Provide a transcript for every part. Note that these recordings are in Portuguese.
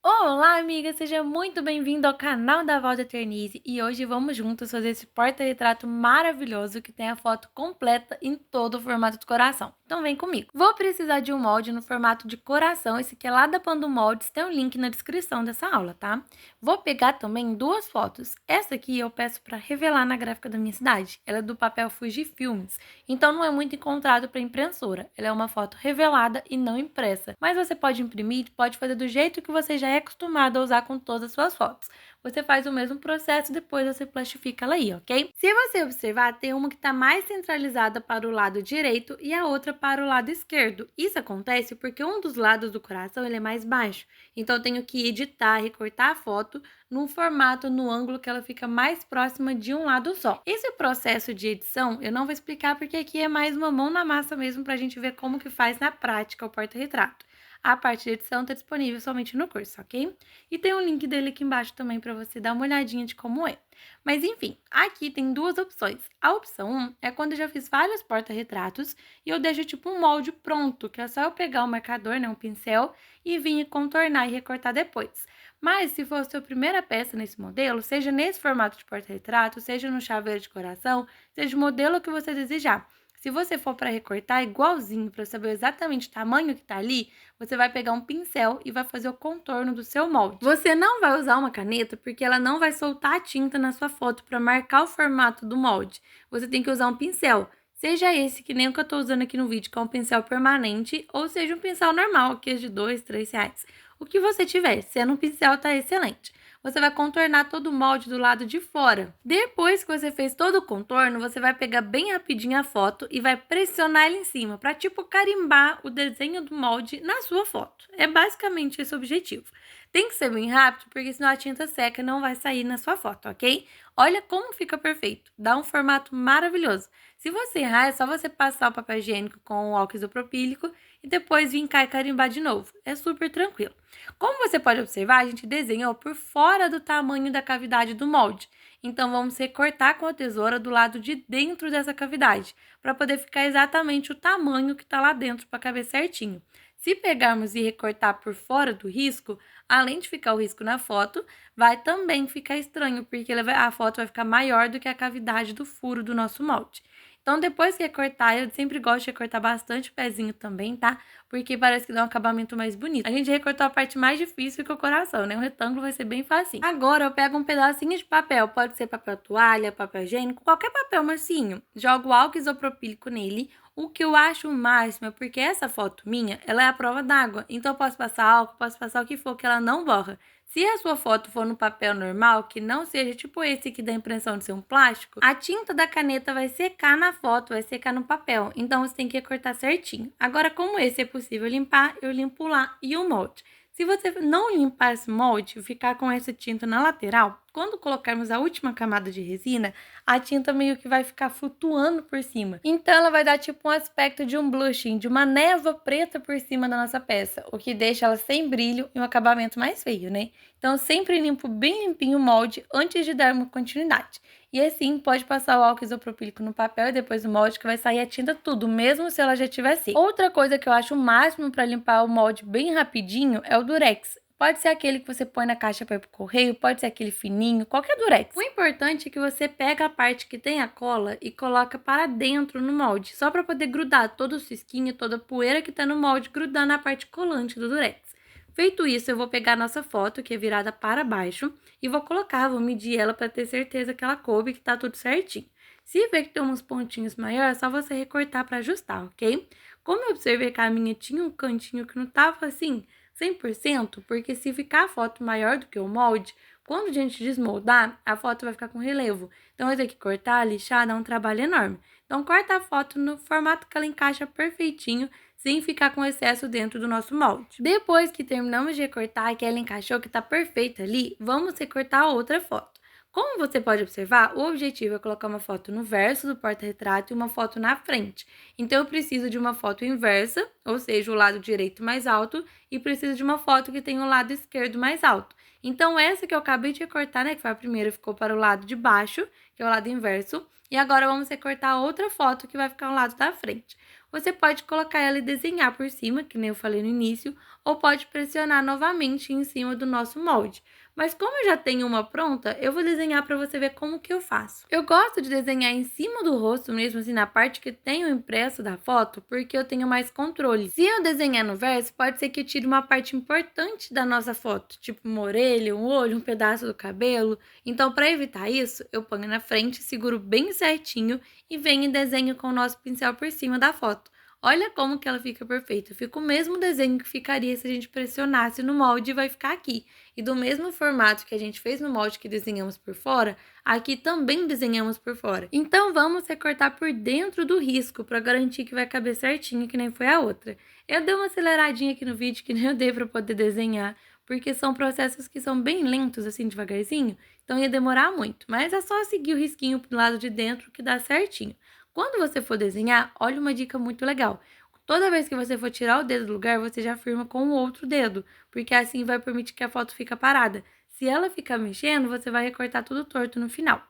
Olá, amiga! Seja muito bem-vindo ao canal da Val da Eternize e hoje vamos juntos fazer esse porta-retrato maravilhoso que tem a foto completa em todo o formato de coração. Então vem comigo! Vou precisar de um molde no formato de coração, esse aqui é lá da Pando Moldes, tem um link na descrição dessa aula, tá? Vou pegar também duas fotos. Essa aqui eu peço para revelar na gráfica da minha cidade. Ela é do papel Fujifilmes, então não é muito encontrado para impressora. Ela é uma foto revelada e não impressa, mas você pode imprimir, pode fazer do jeito que você já é acostumado a usar com todas as suas fotos. Você faz o mesmo processo e depois você plastifica ela aí, ok? Se você observar, tem uma que está mais centralizada para o lado direito e a outra para o lado esquerdo. Isso acontece porque um dos lados do coração ele é mais baixo. Então eu tenho que editar, recortar a foto num formato, no ângulo que ela fica mais próxima de um lado só. Esse processo de edição eu não vou explicar porque aqui é mais uma mão na massa mesmo para a gente ver como que faz na prática o porta-retrato. A parte de edição está disponível somente no curso, ok? E tem um link dele aqui embaixo também para você dar uma olhadinha de como é. Mas enfim, aqui tem duas opções. A opção 1 é quando eu já fiz vários porta-retratos e eu deixo tipo um molde pronto, que é só eu pegar o marcador, né, um pincel, e vir contornar e recortar depois. Mas se for a sua primeira peça nesse modelo, seja nesse formato de porta-retrato, seja no chaveiro de coração, seja o modelo que você desejar. Se você for para recortar igualzinho, para saber exatamente o tamanho que está ali, você vai pegar um pincel e vai fazer o contorno do seu molde. Você não vai usar uma caneta porque ela não vai soltar a tinta na sua foto para marcar o formato do molde. Você tem que usar um pincel. Seja esse que nem o que eu estou usando aqui no vídeo, que é um pincel permanente, ou seja um pincel normal, que é de R$2, R$3. O que você tiver, sendo um pincel, tá excelente. Você vai contornar todo o molde do lado de fora. Depois que você fez todo o contorno, você vai pegar bem rapidinho a foto e vai pressionar ela em cima, para tipo carimbar o desenho do molde na sua foto. É basicamente esse o objetivo. Tem que ser bem rápido, porque senão a tinta seca não vai sair na sua foto, ok? Olha como fica perfeito, dá um formato maravilhoso. Se você errar, é só você passar o papel higiênico com o álcool isopropílico e depois vir cá e carimbar de novo. É super tranquilo. Como você pode observar, a gente desenhou por fora do tamanho da cavidade do molde. Então, vamos recortar com a tesoura do lado de dentro dessa cavidade, para poder ficar exatamente o tamanho que está lá dentro para caber certinho. Se pegarmos e recortar por fora do risco, além de ficar o risco na foto, vai também ficar estranho, porque a foto vai ficar maior do que a cavidade do furo do nosso molde. Então, depois que recortar, eu sempre gosto de recortar bastante o pezinho também, tá? Porque parece que dá um acabamento mais bonito. A gente recortou a parte mais difícil que o coração, né? O retângulo vai ser bem fácil. Agora, eu pego um pedacinho de papel, pode ser papel toalha, papel higiênico, qualquer papel macinho. Jogo álcool isopropílico nele. O que eu acho o máximo é porque essa foto minha, ela é a prova d'água. Então, eu posso passar álcool, posso passar o que for, que ela não borra. Se a sua foto for no papel normal, que não seja tipo esse que dá a impressão de ser um plástico, a tinta da caneta vai secar na foto, vai secar no papel. Então, você tem que recortar certinho. Agora, como esse é possível limpar, eu limpo lá e o molde. Se você não limpar esse molde e ficar com essa tinta na lateral, quando colocarmos a última camada de resina, a tinta meio que vai ficar flutuando por cima. Então, ela vai dar tipo um aspecto de um blushing, de uma névoa preta por cima da nossa peça, o que deixa ela sem brilho e um acabamento mais feio, né? Então, eu sempre limpo bem limpinho o molde antes de dar uma continuidade. E assim, pode passar o álcool isopropílico no papel e depois o molde que vai sair a tinta tudo, mesmo se ela já tiver seca. Outra coisa que eu acho o máximo para limpar o molde bem rapidinho é o durex. Pode ser aquele que você põe na caixa para ir pro correio, pode ser aquele fininho, qualquer durex. O importante é que você pega a parte que tem a cola e coloca para dentro no molde, só para poder grudar todo o cisquinho, toda a poeira que tá no molde, grudar na parte colante do durex. Feito isso, eu vou pegar a nossa foto, que é virada para baixo, e vou colocar, vou medir ela para ter certeza que ela coube, que tá tudo certinho. Se ver que tem uns pontinhos maiores, é só você recortar para ajustar, ok? Como eu observei que a minha tinha um cantinho que não tava assim 100%, porque se ficar a foto maior do que o molde, quando a gente desmoldar, a foto vai ficar com relevo. Então, eu tenho que cortar, lixar, dá um trabalho enorme. Então, corta a foto no formato que ela encaixa perfeitinho, sem ficar com excesso dentro do nosso molde. Depois que terminamos de recortar e que ela encaixou, que tá perfeita ali, vamos recortar a outra foto. Como você pode observar, o objetivo é colocar uma foto no verso do porta-retrato e uma foto na frente. Então, eu preciso de uma foto inversa, ou seja, o lado direito mais alto, e preciso de uma foto que tenha o lado esquerdo mais alto. Então, essa que eu acabei de recortar, né, que foi a primeira, ficou para o lado de baixo, que é o lado inverso. E agora, vamos recortar outra foto que vai ficar ao lado da frente. Você pode colocar ela e desenhar por cima, que nem eu falei no início, ou pode pressionar novamente em cima do nosso molde. Mas como eu já tenho uma pronta, eu vou desenhar para você ver como que eu faço. Eu gosto de desenhar em cima do rosto mesmo, assim, na parte que tem o impresso da foto, porque eu tenho mais controle. Se eu desenhar no verso, pode ser que eu tire uma parte importante da nossa foto, tipo uma orelha, um olho, um pedaço do cabelo. Então, para evitar isso, eu ponho na frente, seguro bem certinho e venho e desenho com o nosso pincel por cima da foto. Olha como que ela fica perfeita. Fica o mesmo desenho que ficaria se a gente pressionasse no molde e vai ficar aqui. E do mesmo formato que a gente fez no molde que desenhamos por fora, aqui também desenhamos por fora. Então vamos recortar por dentro do risco para garantir que vai caber certinho, que nem foi a outra. Eu dei uma aceleradinha aqui no vídeo que nem eu dei para poder desenhar, porque são processos que são bem lentos, assim, devagarzinho, então ia demorar muito. Mas é só seguir o risquinho pro lado de dentro que dá certinho. Quando você for desenhar, olha uma dica muito legal. Toda vez que você for tirar o dedo do lugar, você já firma com o outro dedo, porque assim vai permitir que a foto fique parada. Se ela ficar mexendo, você vai recortar tudo torto no final.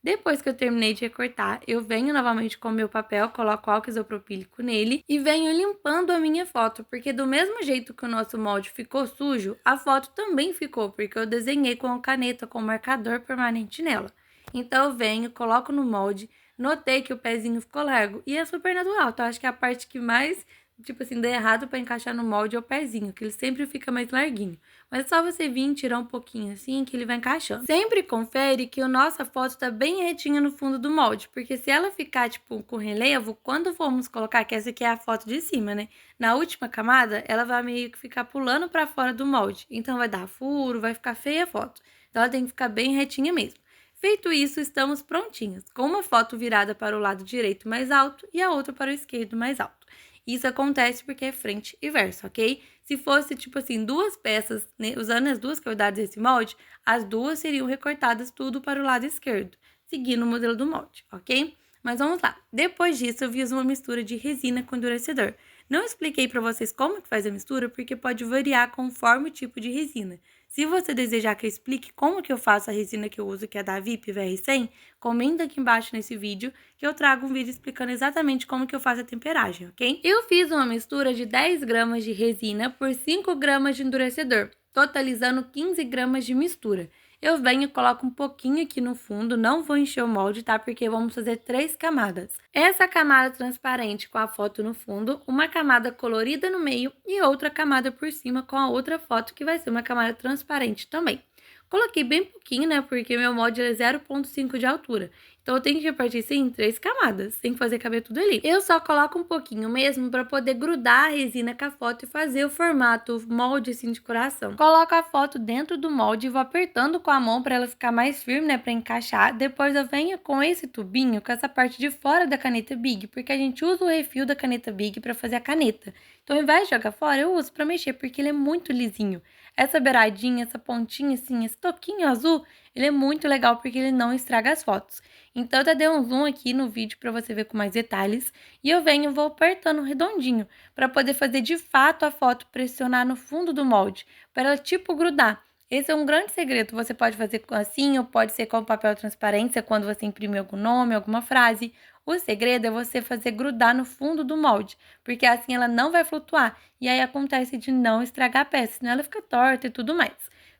Depois que eu terminei de recortar, eu venho novamente com o meu papel, coloco álcool isopropílico nele e venho limpando a minha foto, porque do mesmo jeito que o nosso molde ficou sujo, a foto também ficou, porque eu desenhei com a caneta com marcador permanente nela. Então eu venho, coloco no molde. Notei que o pezinho ficou largo e é super natural, então acho que a parte que mais, tipo assim, dá errado para encaixar no molde é o pezinho, que ele sempre fica mais larguinho. Mas é só você vir tirar um pouquinho assim que ele vai encaixando. Sempre confere que a nossa foto tá bem retinha no fundo do molde, porque se ela ficar, tipo, com relevo, quando formos colocar, que essa aqui é a foto de cima, né? Na última camada, ela vai meio que ficar pulando para fora do molde, então vai dar furo, vai ficar feia a foto. Então ela tem que ficar bem retinha mesmo. Feito isso, estamos prontinhos, com uma foto virada para o lado direito mais alto e a outra para o esquerdo mais alto. Isso acontece porque é frente e verso, ok? Se fosse, tipo assim, duas peças, né, usando as duas cavidades desse molde, as duas seriam recortadas tudo para o lado esquerdo, seguindo o modelo do molde, ok? Mas vamos lá. Depois disso, eu fiz uma mistura de resina com endurecedor. Não expliquei para vocês como que faz a mistura, porque pode variar conforme o tipo de resina. Se você desejar que eu explique como que eu faço a resina que eu uso, que é da VIP VR100, comenta aqui embaixo nesse vídeo, que eu trago um vídeo explicando exatamente como que eu faço a temperagem, ok? Eu fiz uma mistura de 10 gramas de resina por 5 gramas de endurecedor, totalizando 15 gramas de mistura. Eu venho e coloco um pouquinho aqui no fundo, não vou encher o molde, tá? Porque vamos fazer 3 camadas. Essa camada transparente com a foto no fundo, uma camada colorida no meio e outra camada por cima com a outra foto, que vai ser uma camada transparente também. Coloquei bem pouquinho, né? Porque meu molde é 0,5 de altura. Então eu tenho que repartir isso em 3 camadas. Tem que fazer caber tudo ali. Eu só coloco um pouquinho mesmo para poder grudar a resina com a foto e fazer o formato, o molde assim de coração. Coloco a foto dentro do molde e vou apertando com a mão para ela ficar mais firme, né? Para encaixar. Depois eu venho com esse tubinho, com essa parte de fora da caneta Big, porque a gente usa o refil da caneta Big para fazer a caneta. Então ao invés de jogar fora, eu uso para mexer, porque ele é muito lisinho. Essa beiradinha, essa pontinha assim, esse toquinho azul, ele é muito legal porque ele não estraga as fotos. Então, eu até dei um zoom aqui no vídeo para você ver com mais detalhes. E eu venho e vou apertando redondinho, para poder fazer de fato a foto pressionar no fundo do molde, para ela tipo grudar. Esse é um grande segredo, você pode fazer assim ou pode ser com papel transparência quando você imprimir algum nome, alguma frase. O segredo é você fazer grudar no fundo do molde, porque assim ela não vai flutuar e aí acontece de não estragar a peça, senão ela fica torta e tudo mais.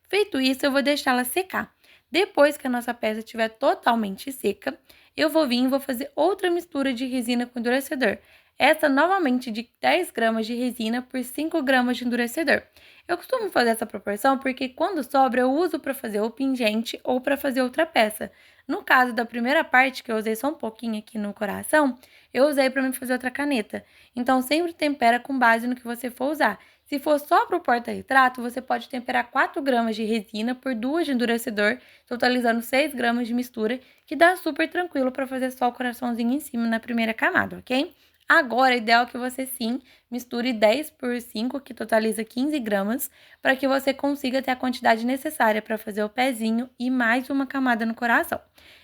Feito isso, eu vou deixá-la secar. Depois que a nossa peça estiver totalmente seca, eu vou vir e vou fazer outra mistura de resina com endurecedor. Essa novamente de 10 gramas de resina por 5 gramas de endurecedor. Eu costumo fazer essa proporção porque quando sobra eu uso para fazer ou pingente ou para fazer outra peça. No caso da primeira parte, que eu usei só um pouquinho aqui no coração, eu usei para me fazer outra caneta. Então sempre tempera com base no que você for usar. Se for só para o porta-retrato, você pode temperar 4 gramas de resina por 2 de endurecedor, totalizando 6 gramas de mistura, que dá super tranquilo para fazer só o coraçãozinho em cima na primeira camada, ok? Agora, é ideal que você sim misture 10 por 5, que totaliza 15 gramas, para que você consiga ter a quantidade necessária para fazer o pezinho e mais uma camada no coração.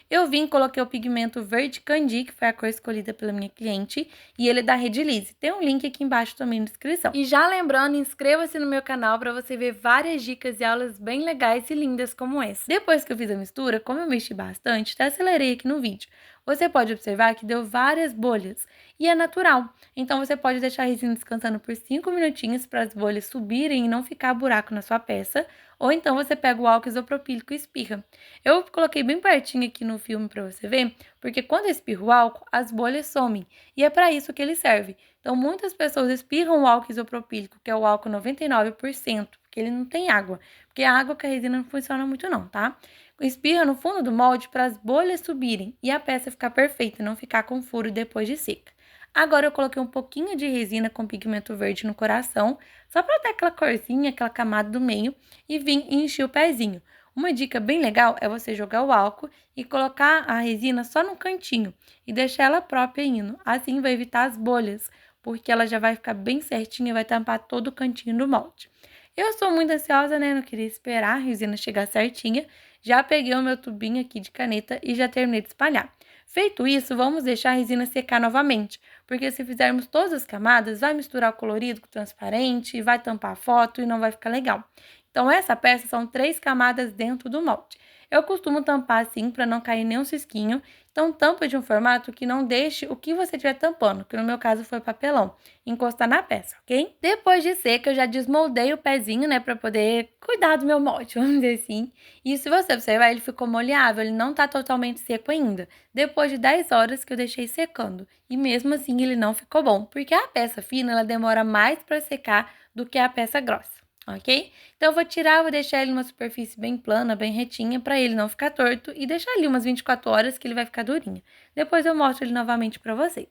Eu vim e coloquei o pigmento verde Candy, que foi a cor escolhida pela minha cliente, e ele é da Redilize. Tem um link aqui embaixo também na descrição. E já lembrando, inscreva-se no meu canal para você ver várias dicas e aulas bem legais e lindas como essa. Depois que eu fiz a mistura, como eu mexi bastante, até acelerei aqui no vídeo. você pode observar que deu várias bolhas e é natural. Então você pode deixar a resina descansando por 5 minutinhos para as bolhas subirem e não ficar buraco na sua peça, ou então você pega o álcool isopropílico e espirra. Eu coloquei bem pertinho aqui no filme para você ver, porque quando eu espirro o álcool, as bolhas somem, e é para isso que ele serve. Então muitas pessoas espirram o álcool isopropílico, que é o álcool 99%, porque ele não tem água, porque a água com a resina não funciona muito não, tá? Espirra no fundo do molde para as bolhas subirem e a peça ficar perfeita, não ficar com furo depois de seca. Agora eu coloquei um pouquinho de resina com pigmento verde no coração, só para dar aquela corzinha, aquela camada do meio, e vim e enchi o pezinho. Uma dica bem legal é você jogar o álcool e colocar a resina só no cantinho e deixar ela própria indo. Assim vai evitar as bolhas, porque ela já vai ficar bem certinha e vai tampar todo o cantinho do molde. Eu sou muito ansiosa, né? Não queria esperar a resina chegar certinha. Já peguei o meu tubinho aqui de caneta e já terminei de espalhar. Feito isso, vamos deixar a resina secar novamente, porque se fizermos todas as camadas, vai misturar o colorido com o transparente, vai tampar a foto e não vai ficar legal. Então, essa peça são 3 camadas dentro do molde. Eu costumo tampar assim para não cair nenhum cisquinho, então tampa de um formato que não deixe o que você estiver tampando, que no meu caso foi papelão, encostar na peça, ok? Depois de seca, eu já desmoldei o pezinho, né, para poder cuidar do meu molde, vamos dizer assim. E se você observar, ele ficou molhável, ele não tá totalmente seco ainda. Depois de 10 horas que eu deixei secando, e mesmo assim ele não ficou bom, porque a peça fina, ela demora mais para secar do que a peça grossa. Ok? Então, eu vou tirar, vou deixar ele numa superfície bem plana, bem retinha, para ele não ficar torto e deixar ali umas 24 horas que ele vai ficar durinho. Depois eu mostro ele novamente para vocês.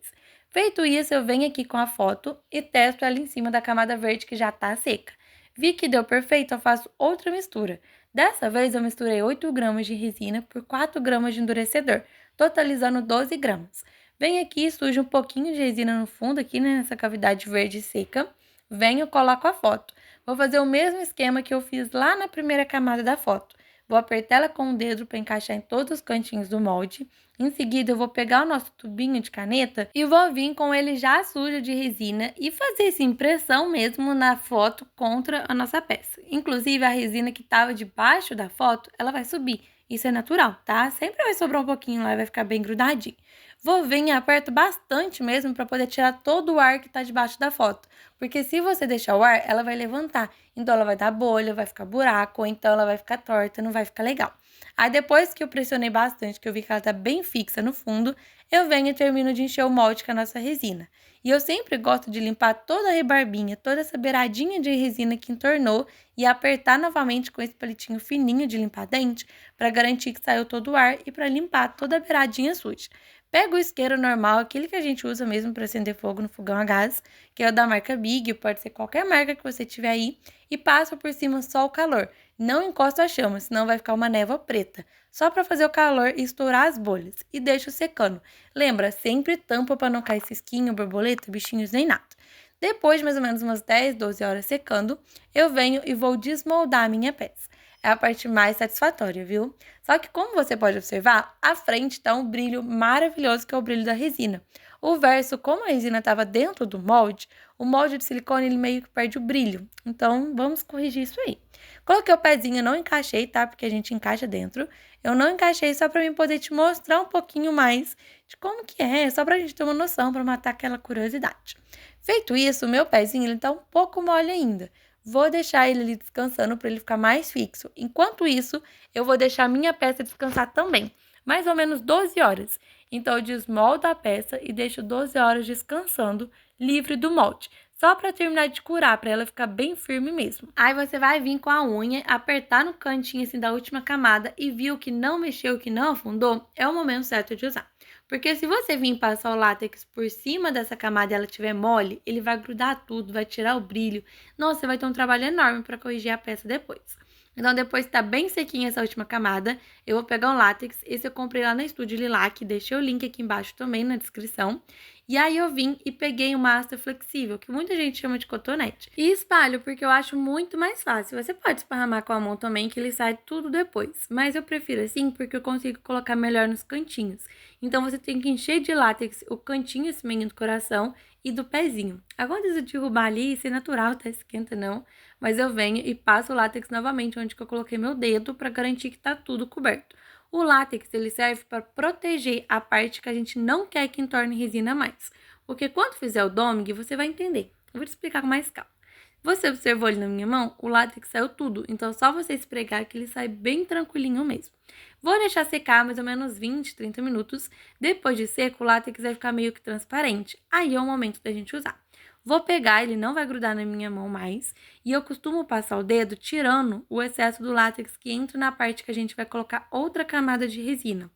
Feito isso, eu venho aqui com a foto e testo ela em cima da camada verde que já está seca. Vi que deu perfeito, eu faço outra mistura. Dessa vez, eu misturei 8 gramas de resina por 4 gramas de endurecedor, totalizando 12 gramas. Venho aqui, sujo um pouquinho de resina no fundo, aqui né, nessa cavidade verde seca. Venho, coloco a foto. Vou fazer o mesmo esquema que eu fiz lá na primeira camada da foto. Vou apertar ela com o dedo para encaixar em todos os cantinhos do molde. Em seguida, eu vou pegar o nosso tubinho de caneta e vou vir com ele já sujo de resina e fazer essa impressão mesmo na foto contra a nossa peça. Inclusive, a resina que estava debaixo da foto, ela vai subir. Isso é natural, tá? Sempre vai sobrar um pouquinho lá e vai ficar bem grudadinho. Vou vir e aperto bastante mesmo para poder tirar todo o ar que está debaixo da foto. Porque se você deixar o ar, ela vai levantar. Então, ela vai dar bolha, vai ficar buraco, ou então ela vai ficar torta, não vai ficar legal. Aí, depois que eu pressionei bastante, que eu vi que ela tá bem fixa no fundo, eu venho e termino de encher o molde com a nossa resina. E eu sempre gosto de limpar toda a rebarbinha, toda essa beiradinha de resina que entornou e apertar novamente com esse palitinho fininho de limpar dente para garantir que saiu todo o ar e para limpar toda a beiradinha suja. Pega o isqueiro normal, aquele que a gente usa mesmo para acender fogo no fogão a gás, que é o da marca Big, pode ser qualquer marca que você tiver aí, e passa por cima só o calor. Não encosta a chama, senão vai ficar uma névoa preta. Só para fazer o calor e estourar as bolhas. E deixa secando. Lembra, sempre tampa para não cair cisquinho, borboleta, bichinhos nem nada. Depois de mais ou menos umas 10, 12 horas secando, eu venho e vou desmoldar a minha peça. É a parte mais satisfatória, viu? Só que como você pode observar, à frente tá um brilho maravilhoso que é o brilho da resina. O verso, como a resina estava dentro do molde, o molde de silicone ele meio que perde o brilho. Então, vamos corrigir isso aí. Coloquei o pezinho, não encaixei, tá? Porque a gente encaixa dentro. Eu não encaixei só para mim poder te mostrar um pouquinho mais de como que é, só pra gente ter uma noção, para matar aquela curiosidade. Feito isso, o meu pezinho ele tá um pouco mole ainda. Vou deixar ele ali descansando para ele ficar mais fixo. Enquanto isso, eu vou deixar a minha peça descansar também, mais ou menos 12 horas. Então, eu desmoldo a peça e deixo 12 horas descansando, livre do molde. Só para terminar de curar, para ela ficar bem firme mesmo. Aí você vai vir com a unha, apertar no cantinho assim da última camada e viu que não mexeu, que não afundou, é o momento certo de usar. Porque se você vir passar o látex por cima dessa camada e ela estiver mole, ele vai grudar tudo, vai tirar o brilho. Nossa, você vai ter um trabalho enorme para corrigir a peça depois. Então, depois que tá bem sequinha essa última camada, eu vou pegar um látex. Esse eu comprei lá na Estúdio Lilac, deixei o link aqui embaixo também na descrição. E aí eu vim e peguei uma asta flexível, que muita gente chama de cotonete. E espalho, porque eu acho muito mais fácil. Você pode esparramar com a mão também, que ele sai tudo depois. Mas eu prefiro assim, porque eu consigo colocar melhor nos cantinhos. Então, você tem que encher de látex o cantinho, esse meio do coração, e do pezinho. Acontece de derrubar ali, isso é natural, tá? Esquenta não. Mas eu venho e passo o látex novamente onde que eu coloquei meu dedo para garantir que tá tudo coberto. O látex ele serve para proteger a parte que a gente não quer que entorne resina mais. Porque quando fizer o doming, você vai entender. Eu vou te explicar com mais calma. Você observou ali na minha mão? O látex saiu tudo, então é só você esfregar que ele sai bem tranquilinho mesmo. Vou deixar secar mais ou menos 20, 30 minutos. Depois de seco, o látex vai ficar meio que transparente. Aí é o momento da gente usar. Vou pegar, ele não vai grudar na minha mão mais. E eu costumo passar o dedo tirando o excesso do látex que entra na parte que a gente vai colocar outra camada de resina.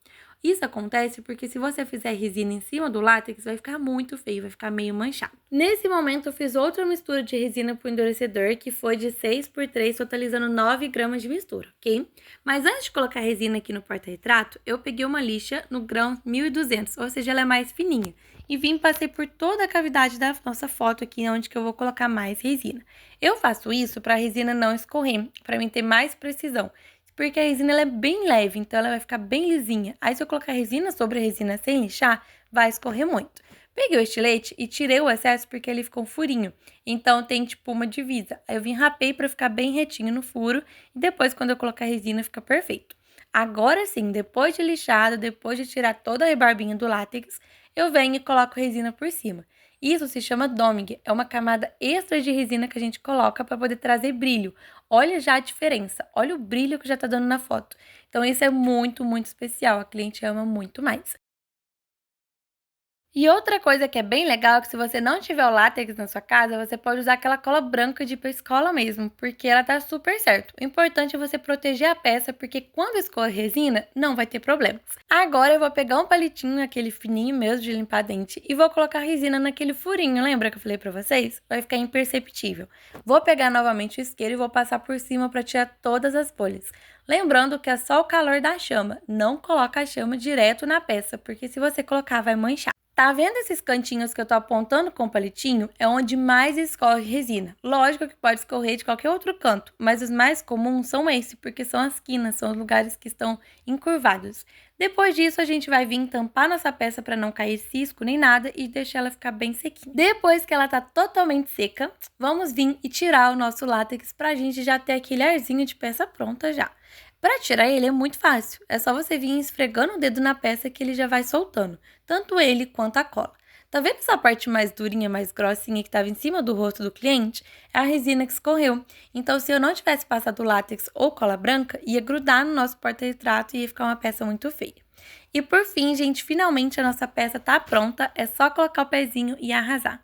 Isso acontece porque se você fizer resina em cima do látex, vai ficar muito feio, vai ficar meio manchado. Nesse momento, eu fiz outra mistura de resina para o endurecedor, que foi de 6 por 3, totalizando 9 gramas de mistura, ok? Mas antes de colocar a resina aqui no porta-retrato, eu peguei uma lixa no grão 1200, ou seja, ela é mais fininha. E passei por toda a cavidade da nossa foto aqui, onde que eu vou colocar mais resina. Eu faço isso para a resina não escorrer, para mim ter mais precisão. Porque a resina ela é bem leve, então ela vai ficar bem lisinha. Aí se eu colocar resina sobre a resina sem lixar, vai escorrer muito. Peguei o estilete e tirei o excesso porque ele ficou um furinho. Então tem tipo uma divisa. Aí eu rapei para ficar bem retinho no furo e depois quando eu colocar a resina fica perfeito. Agora sim, depois de lixado, depois de tirar toda a rebarbinha do látex, eu venho e coloco resina por cima. Isso se chama doming, é uma camada extra de resina que a gente coloca para poder trazer brilho. Olha já a diferença, olha o brilho que já tá dando na foto. Então isso é muito, muito especial, a cliente ama muito mais. E outra coisa que é bem legal é que se você não tiver o látex na sua casa, você pode usar aquela cola branca de ir pra escola mesmo, porque ela tá super certo. O importante é você proteger a peça, porque quando escorrer resina, não vai ter problemas. Agora eu vou pegar um palitinho, aquele fininho mesmo de limpar dente, e vou colocar a resina naquele furinho, lembra que eu falei pra vocês? Vai ficar imperceptível. Vou pegar novamente o isqueiro e vou passar por cima para tirar todas as folhas. Lembrando que é só o calor da chama, não coloca a chama direto na peça, porque se você colocar vai manchar. Tá vendo esses cantinhos que eu tô apontando com o palitinho? É onde mais escorre resina. Lógico que pode escorrer de qualquer outro canto, mas os mais comuns são esses, porque são as quinas, são os lugares que estão encurvados. Depois disso, a gente vai vir tampar nossa peça para não cair cisco nem nada e deixar ela ficar bem sequinha. Depois que ela tá totalmente seca, vamos vir e tirar o nosso látex pra gente já ter aquele arzinho de peça pronta já. Para tirar ele é muito fácil, é só você vir esfregando o dedo na peça que ele já vai soltando, tanto ele quanto a cola. Tá vendo essa parte mais durinha, mais grossinha que estava em cima do rosto do cliente? É a resina que escorreu. Então, se eu não tivesse passado látex ou cola branca, ia grudar no nosso porta-retrato e ia ficar uma peça muito feia. E por fim, gente, finalmente a nossa peça tá pronta, é só colocar o pezinho e arrasar.